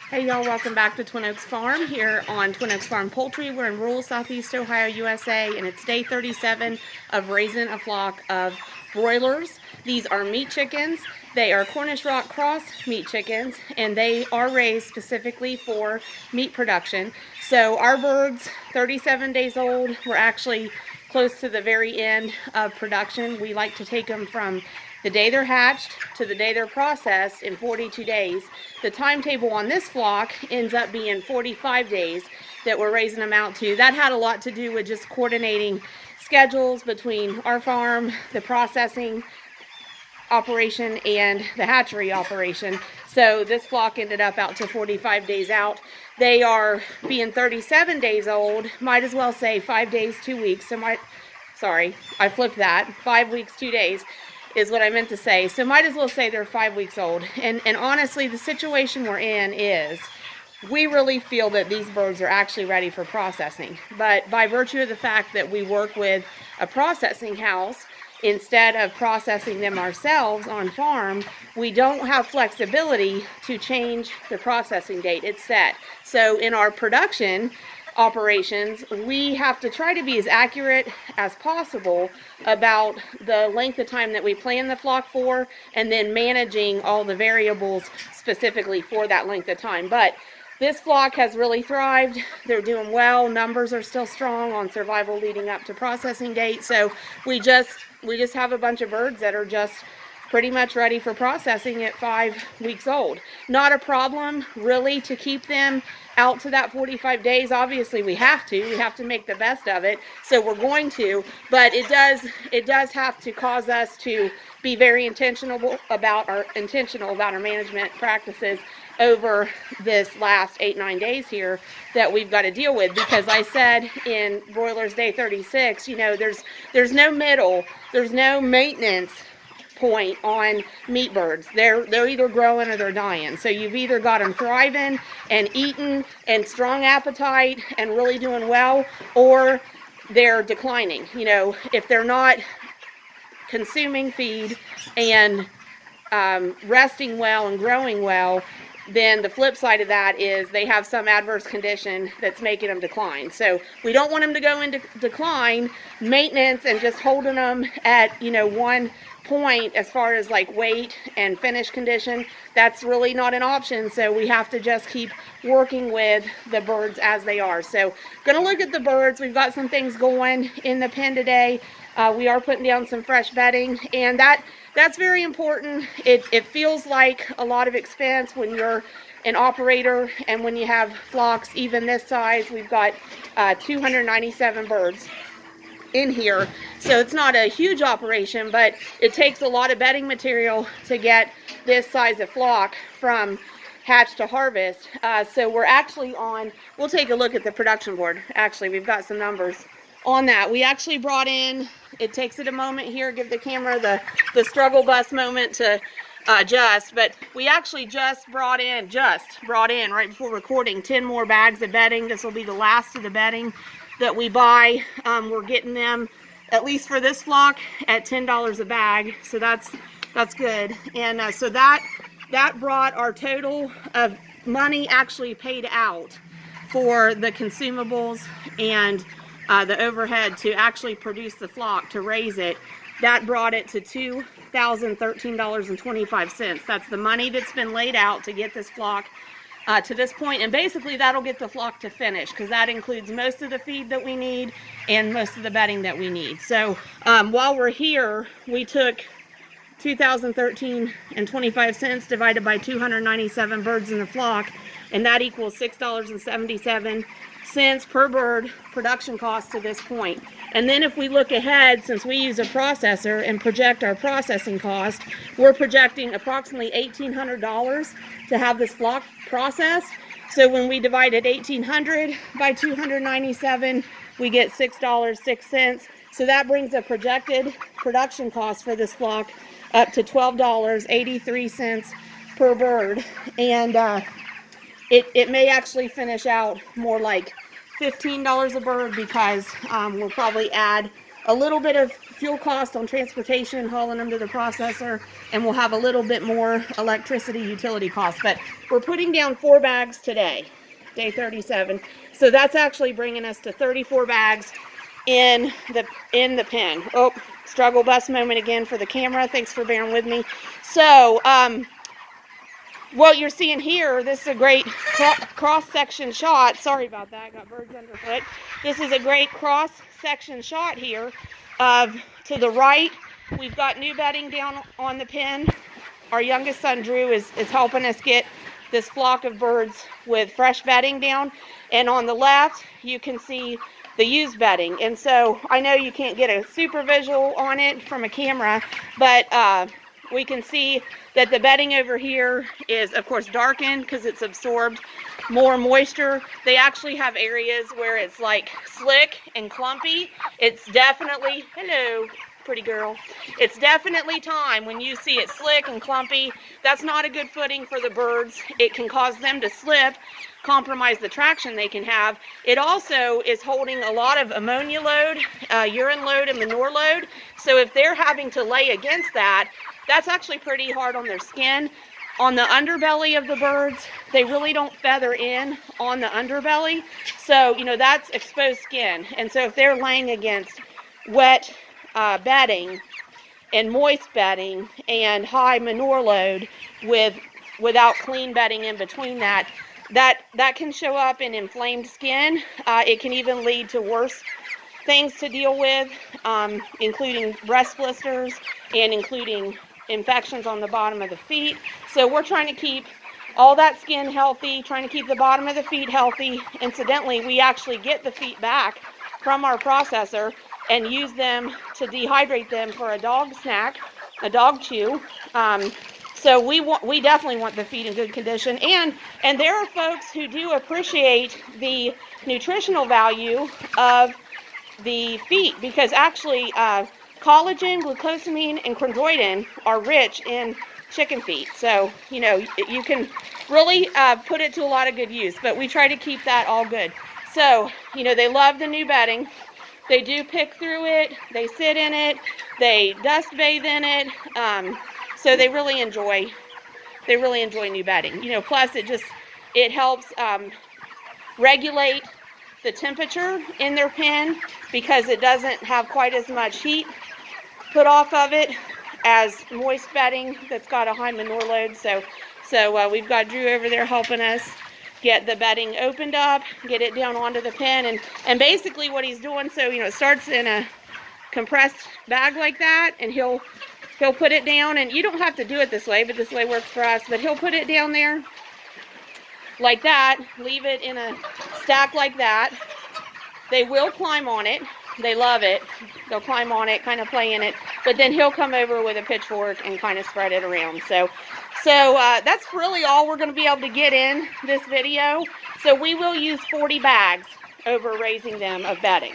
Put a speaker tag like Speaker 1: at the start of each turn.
Speaker 1: Hey y'all, welcome back to Twin Oaks Farm here on Twin Oaks Farm Poultry. We're in rural Southeast Ohio, USA, and it's day 37 of raising a flock of broilers. These are meat chickens. They are Cornish Rock cross meat chickens, and they are raised specifically for meat production. So our birds, 37 days old, we're actually close to the very end of production. We like to take them from the day they're hatched to the day they're processed in 42 days. The timetable on this flock ends up being 45 days that we're raising them out to. That had a lot to do with just coordinating schedules between our farm, the processing operation, and the hatchery operation. So this flock ended up out to 45 days out. They are being 37 days old, might as well say 5 days, 2 weeks. Sorry, I flipped that. 5 weeks, 2 days is what I meant to say. So might as well say they're 5 weeks old. And honestly, the situation we're in is we really feel that these birds are actually ready for processing. But by virtue of the fact that we work with a processing house, instead of processing them ourselves on farm, we don't have flexibility to change the processing date. It's set. So in our production operations, we have to try to be as accurate as possible about the length of time that we plan the flock for, and then managing all the variables specifically for that length of time. But this flock has really thrived. They're doing well. Numbers are still strong on survival leading up to processing date. So we just have a bunch of birds that are just pretty much ready for processing at 5 weeks old. Not a problem really to keep them out to that 45 days. Obviously we have to make the best of it, so we're going to, but it does have to cause us to be very intentional about our management practices over this last 8-9 days here that we've got to deal with. Because I said in Broilers day 36, you know, there's no middle, there's no maintenance point on meat birds. They're either growing or they're dying. So you've either got them thriving and eating and strong appetite and really doing well, or they're declining. You know, if they're not consuming feed and resting well and growing well, then the flip side of that is they have some adverse condition that's making them decline. So we don't want them to go into decline. Maintenance and just holding them at, you know, one point as far as like weight and finish condition, that's really not an option. So we have to just keep working with the birds as they are. So gonna look at the birds. We've got some things going in the pen today. We are putting down some fresh bedding, and that's very important. It feels like a lot of expense when you're an operator and when you have flocks even this size. We've got 297 birds in here, so it's not a huge operation, but it takes a lot of bedding material to get this size of flock from hatch to harvest. So we're actually on, we'll take a look at the production board. Actually, we've got some numbers on that. We actually brought in, it takes it a moment here, give the camera the struggle bus moment to adjust, but we actually just brought in right before recording 10 more bags of bedding. This will be the last of the bedding that we buy. We're getting them, at least for this flock, at $10 a bag, so that's good. And so that brought our total of money actually paid out for the consumables and the overhead to actually produce the flock, to raise it. That brought it to $2,013.25. That's the money that's been laid out to get this flock to this point, and basically that'll get the flock to finish, because that includes most of the feed that we need and most of the bedding that we need. So while we're here, we took $2,013.25 divided by 297 birds in the flock, and that equals $6.77 per bird production cost to this point. And then if we look ahead, since we use a processor and project our processing cost, we're projecting approximately $1,800 to have this flock processed. So when we divided 1,800 by 297, we get $6.06. So that brings a projected production cost for this flock up to $12.83 per bird. And it may actually finish out more like $15 a bird, because we'll probably add a little bit of fuel cost on transportation, hauling them to the processor, and we'll have a little bit more electricity utility costs. But we're putting down 4 bags today, day 37. So that's actually bringing us to 34 bags in the pen. Oh, struggle bus moment again for the camera. Thanks for bearing with me. So what you're seeing here, this is a great cross-section shot. Sorry about that, got birds underfoot. This is a great cross-section shot here of, to the right, we've got new bedding down on the pen. Our youngest son, Drew, is helping us get this flock of birds with fresh bedding down. And on the left, you can see the used bedding. And so I know you can't get a super visual on it from a camera, but we can see that the bedding over here is, of course, darkened because it's absorbed more moisture. They actually have areas where it's like slick and clumpy. It's definitely, hello, pretty girl. It's definitely time when you see it slick and clumpy. That's not a good footing for the birds. It can cause them to slip, compromise the traction they can have. It also is holding a lot of ammonia load, urine load, and manure load. So if they're having to lay against that, that's actually pretty hard on their skin. On the underbelly of the birds, they really don't feather in on the underbelly. So, you know, that's exposed skin. And so if they're laying against wet bedding and moist bedding and high manure load without clean bedding in between that can show up in inflamed skin. It can even lead to worse things to deal with, including breast blisters and including infections on the bottom of the feet. So we're trying to keep all that skin healthy, trying to keep the bottom of the feet healthy. Incidentally, we actually get the feet back from our processor and use them to dehydrate them for a dog snack, a dog chew. So we definitely want the feet in good condition. And there are folks who do appreciate the nutritional value of the feet, because actually collagen, glucosamine, and chondroitin are rich in chicken feet. So, you know, you can really put it to a lot of good use, but we try to keep that all good. So, you know, they love the new bedding. They do pick through it, they sit in it, they dust bathe in it, so they really enjoy new bedding. You know, plus it helps regulate the temperature in their pen because it doesn't have quite as much heat put off of it as moist bedding that's got a high manure load. So we've got Drew over there helping us get the bedding opened up, get it down onto the pen, and basically what he's doing, so you know, it starts in a compressed bag like that, and he'll put it down, and you don't have to do it this way, but this way works for us, but he'll put it down there like that, leave it in a stack like that. They will climb on it. They love it. They'll climb on it, kind of play in it, but then he'll come over with a pitchfork and kind of spread it around. So that's really all we're going to be able to get in this video. So we will use 40 bags over raising them of bedding.